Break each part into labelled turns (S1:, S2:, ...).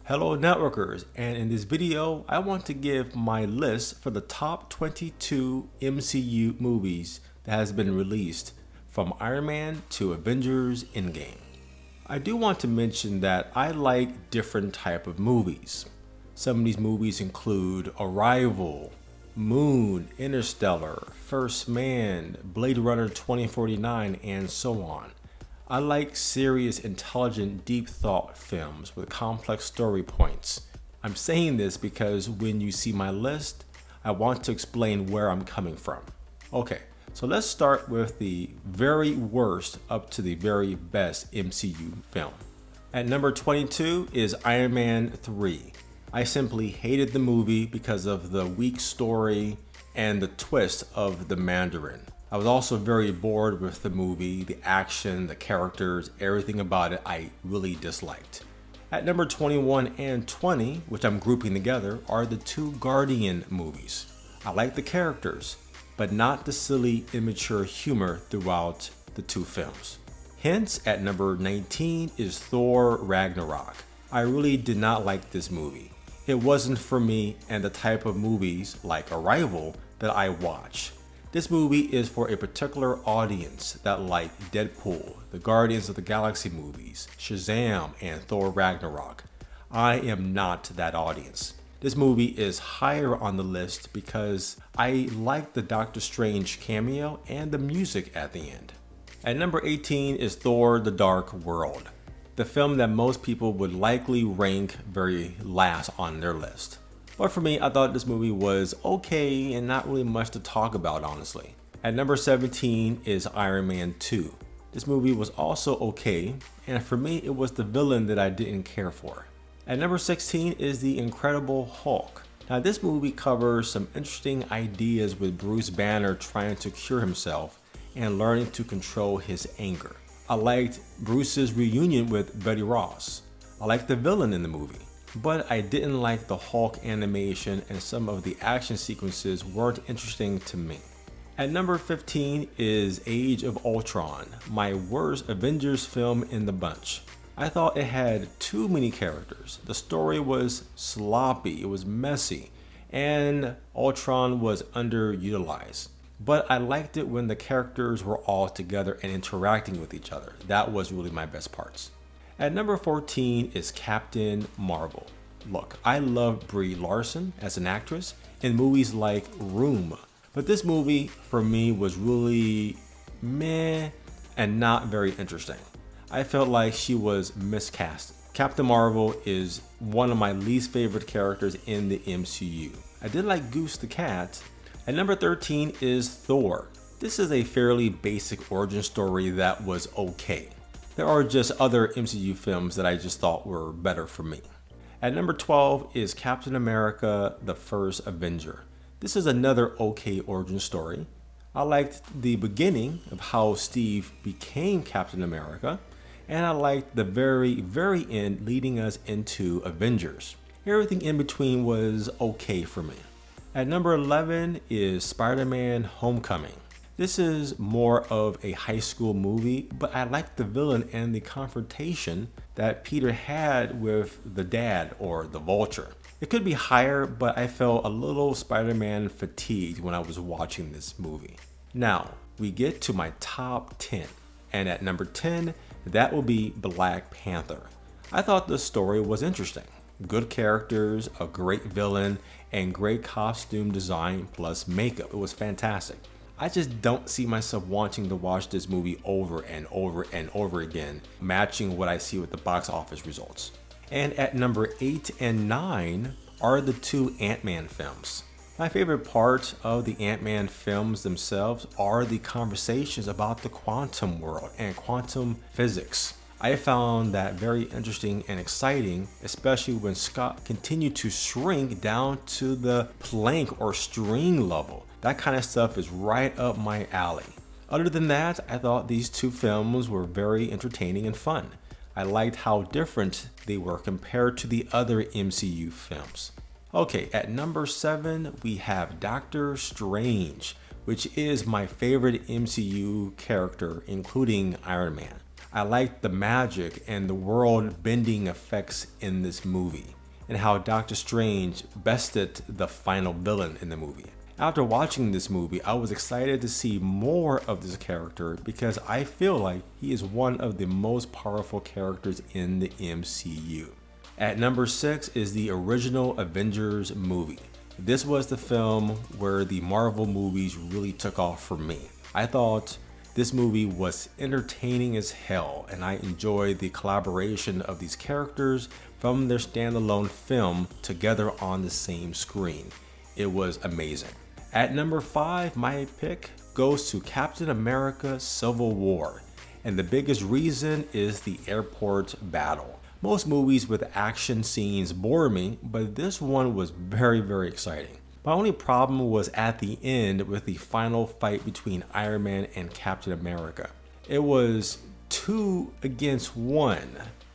S1: Hello networkers, and in this video I want to give my list for the top 22 MCU movies that has been released from Iron Man to Avengers Endgame. I do want to mention that I like different type of movies. Some of these movies include Arrival, Moon, Interstellar, First Man, Blade Runner 2049, and so on. I like serious, intelligent, deep thought films with complex story points. I'm saying this because when you see my list, I want to explain where I'm coming from. Okay, so let's start with the very worst up to the very best MCU film. At number 22 is Iron Man 3. I simply hated the movie because of the weak story and the twist of the Mandarin. I was also very bored with the movie, the action, the characters, everything about it I really disliked. At number 21 and 20, which I'm grouping together, are the two Guardian movies. I like the characters, but not the silly, immature humor throughout the two films. Hence, at number 19 is Thor Ragnarok. I really did not like this movie. It wasn't for me and the type of movies like Arrival that I watch. This movie is for a particular audience that like Deadpool, the Guardians of the Galaxy movies, Shazam, and Thor Ragnarok. I am not that audience. This movie is higher on the list because I like the Doctor Strange cameo and the music at the end. At number 18 is Thor: The Dark World, the film that most people would likely rank very last on their list. But for me, I thought this movie was okay and not really much to talk about, honestly. At number 17 is Iron Man 2. This movie was also okay, and for me, it was the villain that I didn't care for. At number 16 is The Incredible Hulk. Now, this movie covers some interesting ideas with Bruce Banner trying to cure himself and learning to control his anger. I liked Bruce's reunion with Betty Ross. I liked the villain in the movie. But I didn't like the Hulk animation, and some of the action sequences weren't interesting to me. At number 15 is Age of Ultron, my worst Avengers film in the bunch. I thought it had too many characters. The story was sloppy, it was messy, and Ultron was underutilized. But I liked it when the characters were all together and interacting with each other. That was really my best parts. At number 14 is Captain Marvel. Look, I love Brie Larson as an actress in movies like Room, but this movie for me was really meh and not very interesting. I felt like she was miscast. Captain Marvel is one of my least favorite characters in the MCU. I did like Goose the Cat. At number 13 is Thor. This is a fairly basic origin story that was okay. There are just other MCU films that I just thought were better for me. At number 12 is Captain America: The First Avenger. This is another okay origin story. I liked the beginning of how Steve became Captain America, and I liked the very end leading us into Avengers. Everything in between was okay for me. At number 11 is Spider-Man: Homecoming. This is more of a high school movie, but I like the villain and the confrontation that Peter had with the dad, or the Vulture. It could be higher, but I felt a little Spider-Man fatigued when I was watching this movie. Now, we get to my top 10, and at number 10, that will be Black Panther. I thought the story was interesting. Good characters, a great villain, and great costume design plus makeup. It was fantastic. I just don't see myself wanting to watch this movie over and over again, matching what I see with the box office results. And at number 8 and 9 are the two Ant-Man films. My favorite part of the Ant-Man films themselves are the conversations about the quantum world and quantum physics. I found that very interesting and exciting, especially when Scott continued to shrink down to the plank or string level. That kind of stuff is right up my alley. Other than that, I thought these two films were very entertaining and fun. I liked how different they were compared to the other MCU films. Okay, at number 7, we have Doctor Strange, which is my favorite MCU character, including Iron Man. I liked the magic and the world bending effects in this movie, and how Doctor Strange bested the final villain in the movie. After watching this movie, I was excited to see more of this character because I feel like he is one of the most powerful characters in the MCU. At number 6 is the original Avengers movie. This was the film where the Marvel movies really took off for me. I thought this movie was entertaining as hell, and I enjoyed the collaboration of these characters from their standalone film together on the same screen. It was amazing. At number 5, my pick goes to Captain America Civil War, and the biggest reason is the airport battle. Most movies with action scenes bore me, but this one was very exciting. My only problem was at the end with the final fight between Iron Man and Captain America. It was 2 against 1,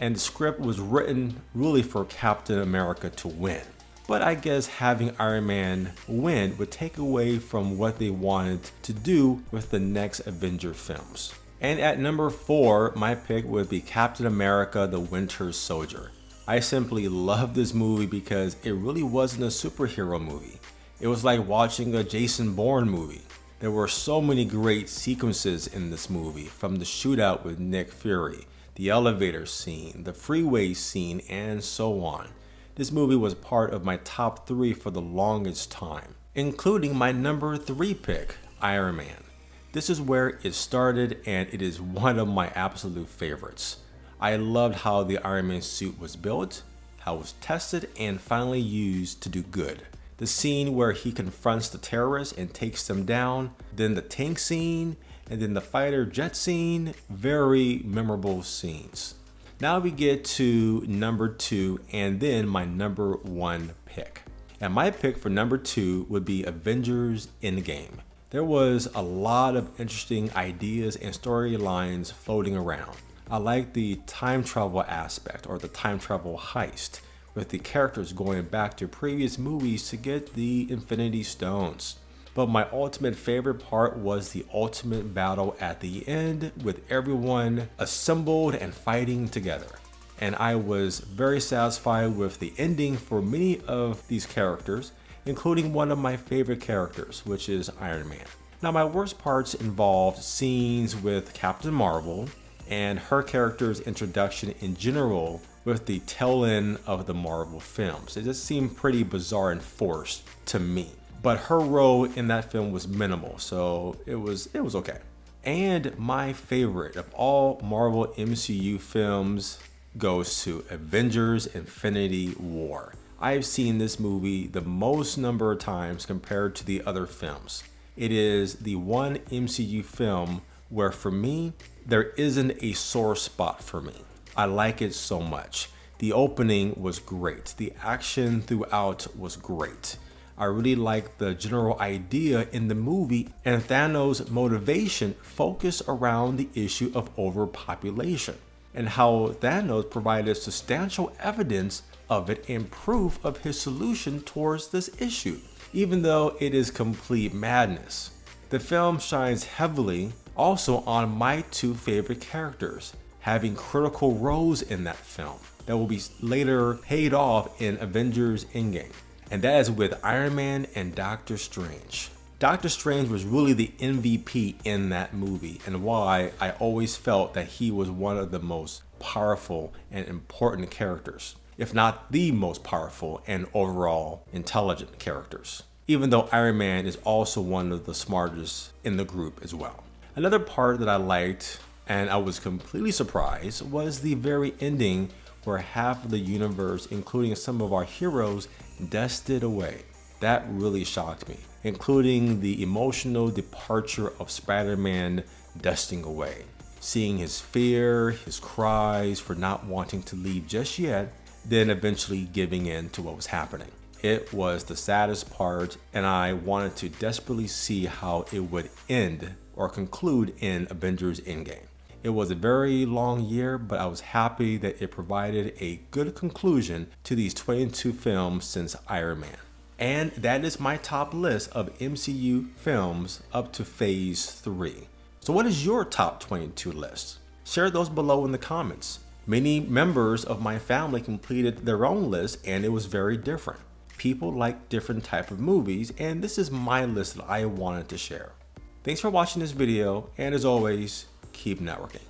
S1: and the script was written really for Captain America to win. But I guess having Iron Man win would take away from what they wanted to do with the next Avenger films. And at number 4, my pick would be Captain America the Winter Soldier. I simply love this movie because it really wasn't a superhero movie. It was like watching a Jason Bourne movie. There were so many great sequences in this movie, from the shootout with Nick Fury, the elevator scene, the freeway scene, and so on. This movie was part of my top 3 for the longest time, including my number 3 pick, Iron Man. This is where it started, and it is one of my absolute favorites. I loved how the Iron Man suit was built, how it was tested, and finally used to do good. The scene where he confronts the terrorists and takes them down, then the tank scene, and then the fighter jet scene, very memorable scenes. Now we get to number 2 and then my number 1 pick. And my pick for number 2 would be Avengers Endgame. There was a lot of interesting ideas and storylines floating around. I like the time travel aspect, or the time travel heist, with the characters going back to previous movies to get the Infinity Stones. But my ultimate favorite part was the ultimate battle at the end, with everyone assembled and fighting together. And I was very satisfied with the ending for many of these characters, including one of my favorite characters, which is Iron Man. Now, my worst parts involved scenes with Captain Marvel and her character's introduction in general with the tail end of the Marvel films. It just seemed pretty bizarre and forced to me. But her role in that film was minimal, so it was okay. And my favorite of all Marvel MCU films goes to Avengers Infinity War. I've seen this movie the most number of times compared to the other films. It is the one MCU film where, for me, there isn't a sore spot for me. I like it so much. The opening was great. The action throughout was great. I really liked the general idea in the movie, and Thanos' motivation focused around the issue of overpopulation, and how Thanos provided substantial evidence of it and proof of his solution towards this issue, even though it is complete madness. The film shines heavily also on my 2 favorite characters, having critical roles in that film that will be later paid off in Avengers Endgame. And that is with Iron Man and Doctor Strange. Doctor Strange was really the MVP in that movie, and why I always felt that he was one of the most powerful and important characters, if not the most powerful and overall intelligent characters. Even though Iron Man is also one of the smartest in the group as well. Another part that I liked, and I was completely surprised, was the very ending where half of the universe, including some of our heroes, dusted away. That really shocked me, including the emotional departure of Spider-Man dusting away. Seeing his fear, his cries for not wanting to leave just yet, then eventually giving in to what was happening. It was the saddest part, and I wanted to desperately see how it would end or conclude in Avengers Endgame. It was a very long year, but I was happy that it provided a good conclusion to these 22 films since Iron Man. And that is my top list of MCU films up to Phase 3. So what is your top 22 list? Share those below in the comments. Many members of my family completed their own list and it was very different. People like different type of movies, and this is my list that I wanted to share. Thanks for watching this video, and as always, keep networking.